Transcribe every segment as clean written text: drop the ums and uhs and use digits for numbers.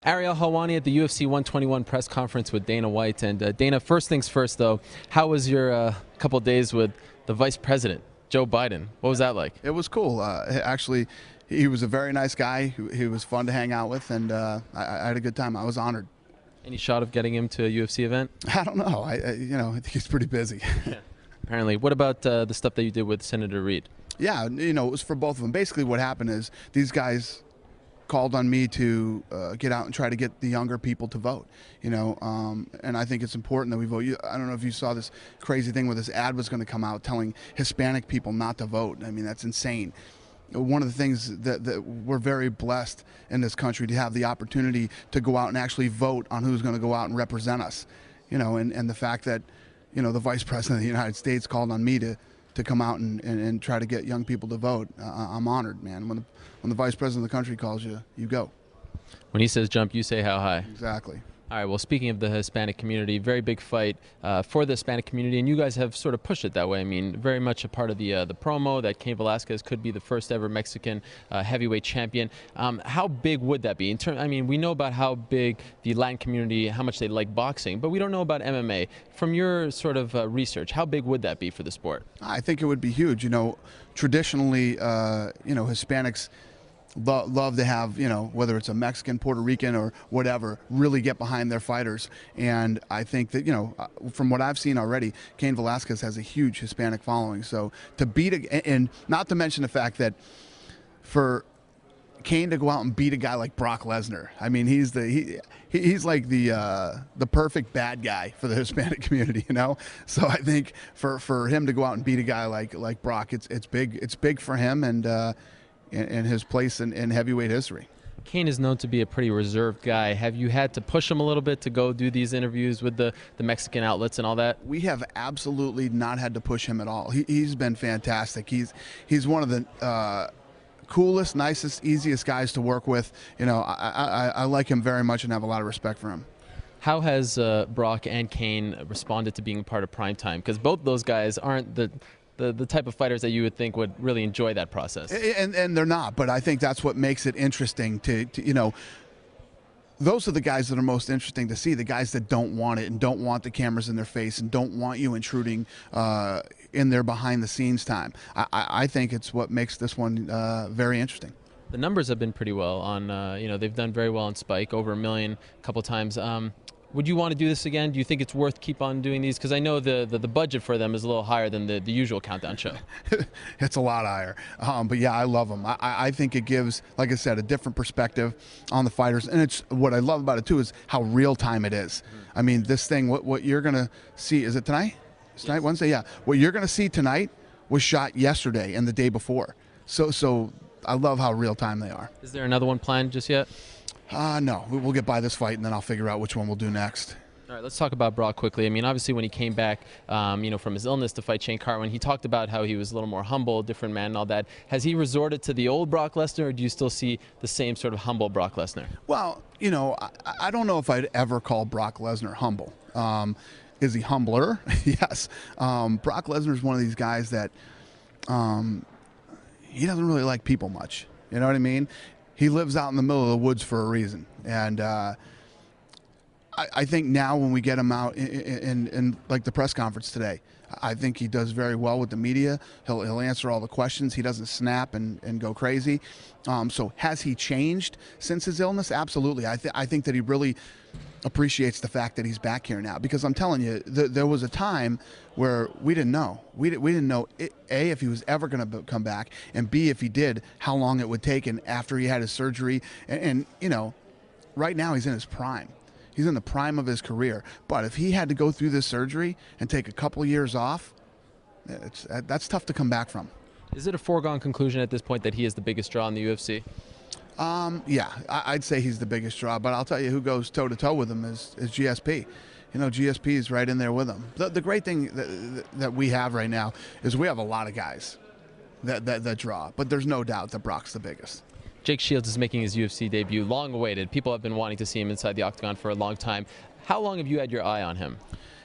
Ariel Helwani at the UFC 121 press conference with Dana White. And Dana, first things first, though, how was your couple of days with the Vice President, Joe Biden? What was that like? It was cool. Actually, he was a very nice guy. He was fun to hang out with, and I had a good time. I was honored. Any shot of getting him to a UFC event? I don't know. I think he's pretty busy. Yeah. Apparently. What about the stuff that you did with Senator Reid? Yeah, it was for both of them. Basically, what happened is these guys called on me to get out and try to get the younger people to vote, and I think it's important that we vote. I don't know if you saw this crazy thing where this ad was going to come out telling Hispanic people not to vote. I mean, that's insane. One of the things that we're very blessed in this country to have the opportunity to go out and actually vote on who's going to go out and represent us, and the fact that, the Vice President of the United States called on me to come out and try to get young people to vote. I'm honored, man. When the Vice President of the country calls you, you go. When he says jump, you say how high. Exactly. All right, well, speaking of the Hispanic community, very big fight for the Hispanic community, and you guys have sort of pushed it that way. I mean, very much a part of the promo that Cain Velasquez could be the first ever Mexican heavyweight champion. How big would that be? We know about how big the Latin community, how much they like boxing, but we don't know about MMA. From your sort of research, how big would that be for the sport? I think it would be huge. Traditionally, Hispanics love to have, whether it's a Mexican, Puerto Rican, or whatever, really get behind their fighters. And I think that, from what I've seen already, Cain Velasquez has a huge Hispanic following. So to beat, and not to mention the fact that for Cain to go out and beat a guy like Brock Lesnar, I mean, he's like the perfect bad guy for the Hispanic community, So I think for him to go out and beat a guy like Brock, it's big. It's big for him and his place in heavyweight history. Cain is known to be a pretty reserved guy. Have you had to push him a little bit to go do these interviews with the Mexican outlets and all that? We have absolutely not had to push him at all. He's been fantastic. He's one of the coolest, nicest, easiest guys to work with. I like him very much and have a lot of respect for him. How has Brock and Cain responded to being part of Primetime? Because both those guys aren't the type of fighters that you would think would really enjoy that process. And they're not, but I think that's what makes it interesting to those are the guys that are most interesting to see, the guys that don't want it and don't want the cameras in their face and don't want you intruding in their behind the scenes time. I think it's what makes this one very interesting. The numbers have been pretty well on, they've done very well on Spike, over 1 million a couple times. Would you want to do this again? Do you think it's worth keep on doing these? Because I know the budget for them is a little higher than the usual countdown show. It's a lot higher. But yeah, I love them. I think it gives, like I said, a different perspective on the fighters. And it's what I love about it, too, is how real time it is. I mean, this thing, what you're going to see, is it tonight? It's tonight, Wednesday? Yeah. What you're going to see tonight was shot yesterday and the day before. So I love how real time they are. Is there another one planned just yet? No, we'll get by this fight, and then I'll figure out which one we'll do next. All right, let's talk about Brock quickly. I mean, obviously, when he came back, from his illness to fight Shane Carwin, he talked about how he was a little more humble, different man and all that. Has he resorted to the old Brock Lesnar, or do you still see the same sort of humble Brock Lesnar? Well, I don't know if I'd ever call Brock Lesnar humble. Is he humbler? Yes. Brock Lesnar is one of these guys that he doesn't really like people much. You know what I mean? He lives out in the middle of the woods for a reason. And I think now when we get him out in like the press conference today, I think he does very well with the media. He'll answer all the questions. He doesn't snap and go crazy. So has he changed since his illness? Absolutely. I think that he really appreciates the fact that he's back here now, because I'm telling you, there was a time where we didn't know. We didn't know, A, if he was ever going to come back, and B, if he did, how long it would take, and after he had his surgery. And right now he's in his prime. He's in the prime of his career. But if he had to go through this surgery and take a couple of years off, that's tough to come back from. Is it a foregone conclusion at this point that he is the biggest draw in the UFC? Yeah, I'd say he's the biggest draw, but I'll tell you who goes toe-to-toe with him is GSP. GSP is right in there with him. The great thing that we have right now is we have a lot of guys that draw, but there's no doubt that Brock's the biggest. Jake Shields is making his UFC debut, long awaited. People have been wanting to see him inside the octagon for a long time. How long have you had your eye on him?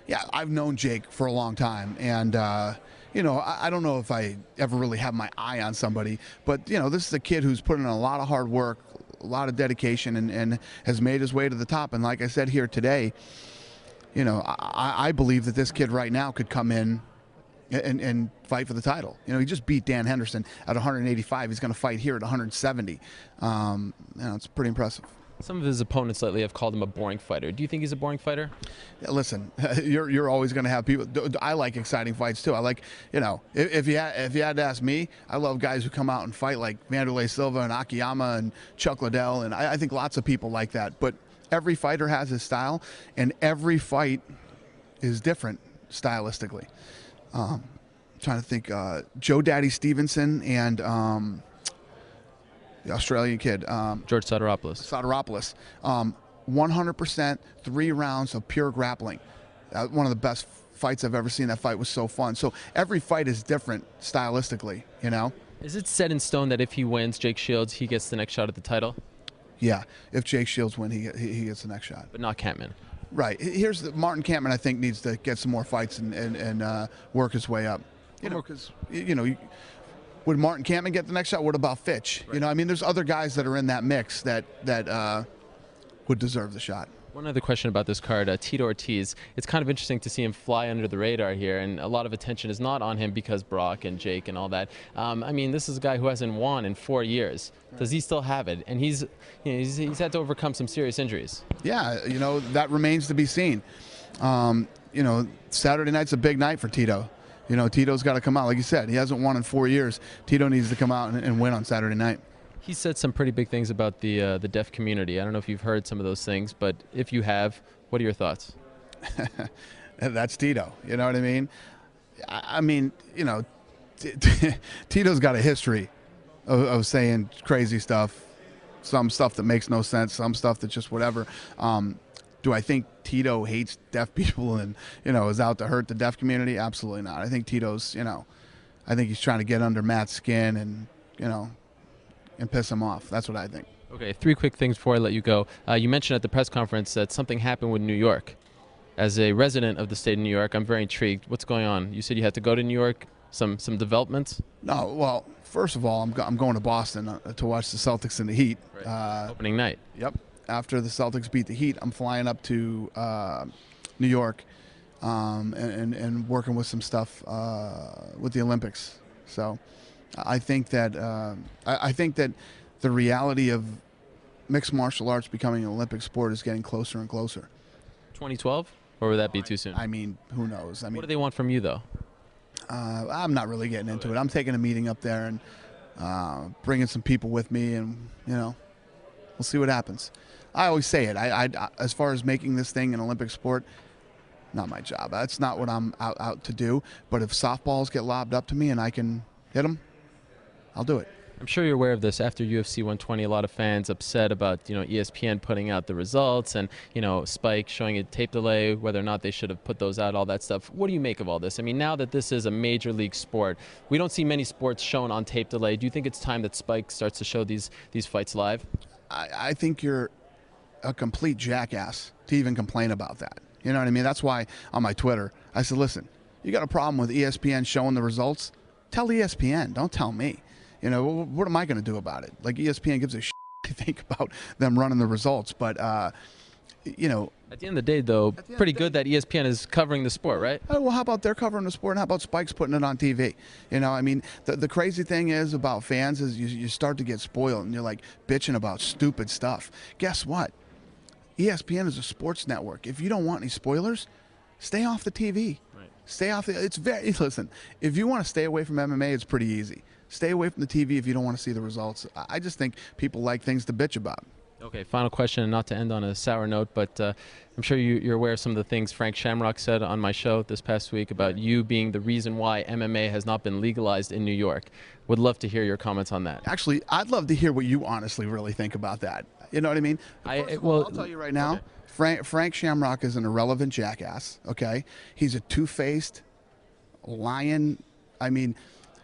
Yeah, I've known Jake for a long time, and I don't know if I ever really have my eye on somebody, but this is a kid who's put in a lot of hard work, lot of dedication and has made his way to the top. And like I said here today, you know, I believe that this kid right now could come in and fight for the title. You know, he just beat Dan Henderson at 185. He's going to fight here at 170. You know, it's pretty impressive. Some of his opponents lately have called him a boring fighter. Do you think he's a boring fighter? Yeah, listen, you're always going to have people. I like exciting fights too. I like, you know, if you had to ask me, I love guys who come out and fight like Wanderlei Silva and Akiyama and Chuck Liddell, and I think lots of people like that. But every fighter has his style, and every fight is different stylistically. Trying to think, Joe Daddy Stevenson and the Australian kid, George Sotiropoulos. 100%, 3 rounds of pure grappling. One of the best fights I've ever seen. That fight was so fun. So every fight is different stylistically, you know? Is it set in stone that if he wins, Jake Shields, he gets the next shot at the title? Yeah, if Jake Shields wins, he gets the next shot. But not Kampmann. Right. Martin Kampmann, I think, needs to get some more fights and work his way up. You know, because, you know, would Martin Kampmann get the next shot? What about Fitch? Right. You know, I mean, there's other guys that are in that mix that would deserve the shot. One other question about this card, Tito Ortiz. It's kind of interesting to see him fly under the radar here, and a lot of attention is not on him because Brock and Jake and all that. I mean, this is a guy who hasn't won in 4 years. Right. Does he still have it? And he's had to overcome some serious injuries. Yeah, you know, that remains to be seen. You know, Saturday night's a big night for Tito. You know, Tito's got to come out. Like you said, he hasn't won in 4 years. Tito needs to come out and win on Saturday night. He said some pretty big things about the deaf community. I don't know if you've heard some of those things, but if you have, what are your thoughts? That's Tito. You know what I mean? I mean, you know, Tito's got a history of saying crazy stuff, some stuff that makes no sense, some stuff that's just whatever. Do I think Tito hates deaf people and, you know, is out to hurt the deaf community? Absolutely not. I think Tito's, you know, I think he's trying to get under Matt's skin and, you know, and piss him off. That's what I think. Okay, 3 quick things before I let you go. You mentioned at the press conference that something happened with New York. As a resident of the state of New York, I'm very intrigued. What's going on? You said you had to go to New York. Some developments? No, well, first of all, I'm going to Boston to watch the Celtics and the Heat. Right. Opening night. Yep. After the Celtics beat the Heat, I'm flying up to New York and working with some stuff with the Olympics. So I think that the reality of mixed martial arts becoming an Olympic sport is getting closer and closer. 2012, or would that be too soon? I mean, who knows? I mean, what do they want from you, though? I'm not really getting into it. I'm taking a meeting up there and bringing some people with me, and you know, we'll see what happens. I always say it. I as far as making this thing an Olympic sport, not my job. That's not what I'm out to do. But if softballs get lobbed up to me and I can hit them, I'll do it. I'm sure you're aware of this. After UFC 120, a lot of fans upset about, you know, ESPN putting out the results and, you know, Spike showing a tape delay, whether or not they should have put those out, all that stuff. What do you make of all this? I mean, now that this is a major league sport, we don't see many sports shown on tape delay. Do you think it's time that Spike starts to show these fights live? I think you're a complete jackass to even complain about that. You know what I mean? That's why on my Twitter, I said, listen, you got a problem with ESPN showing the results? Tell ESPN. Don't tell me. You know, what am I going to do about it? Like, ESPN gives a shit, I think, about them running the results. But, you know. At the end of the day, though, pretty good that ESPN is covering the sport, right? Well, how about they're covering the sport, and how about Spike's putting it on TV? You know, I mean, the crazy thing is about fans is you start to get spoiled, and you're, like, bitching about stupid stuff. Guess what? ESPN is a sports network. If you don't want any spoilers, stay off the TV. Right. Stay off the. It's very. Listen, if you want to stay away from MMA, it's pretty easy. Stay away from the TV if you don't want to see the results. I just think people like things to bitch about. Okay, final question, and not to end on a sour note, but I'm sure you're aware of some of the things Frank Shamrock said on my show this past week about you being the reason why MMA has not been legalized in New York. Would love to hear your comments on that. Actually, I'd love to hear what you honestly really think about that. You know what I mean? Well, I'll tell you right now, okay. Frank Shamrock is an irrelevant jackass, okay? He's a two-faced lion. I mean,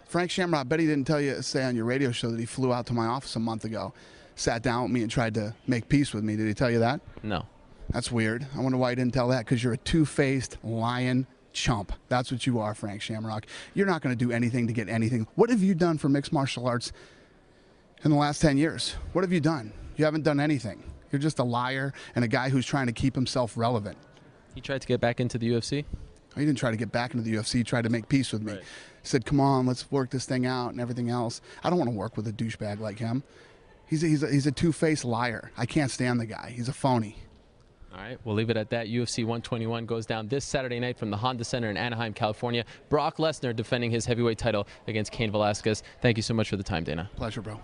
Frank Shamrock, I bet he didn't say on your radio show that he flew out to my office a month ago, sat down with me and tried to make peace with me. Did he tell you that? No. That's weird. I wonder why he didn't tell that, because you're a two-faced lion chump. That's what you are, Frank Shamrock. You're not going to do anything to get anything. What have you done for mixed martial arts in the last 10 years? What have you done? You haven't done anything. You're just a liar and a guy who's trying to keep himself relevant. He tried to get back into the UFC? He didn't try to get back into the UFC. He tried to make peace with me. Right. He said, come on, let's work this thing out and everything else. I don't want to work with a douchebag like him. He's a two-faced liar. I can't stand the guy. He's a phony. All right, we'll leave it at that. UFC 121 goes down this Saturday night from the Honda Center in Anaheim, California. Brock Lesnar defending his heavyweight title against Cain Velasquez. Thank you so much for the time, Dana. Pleasure, bro.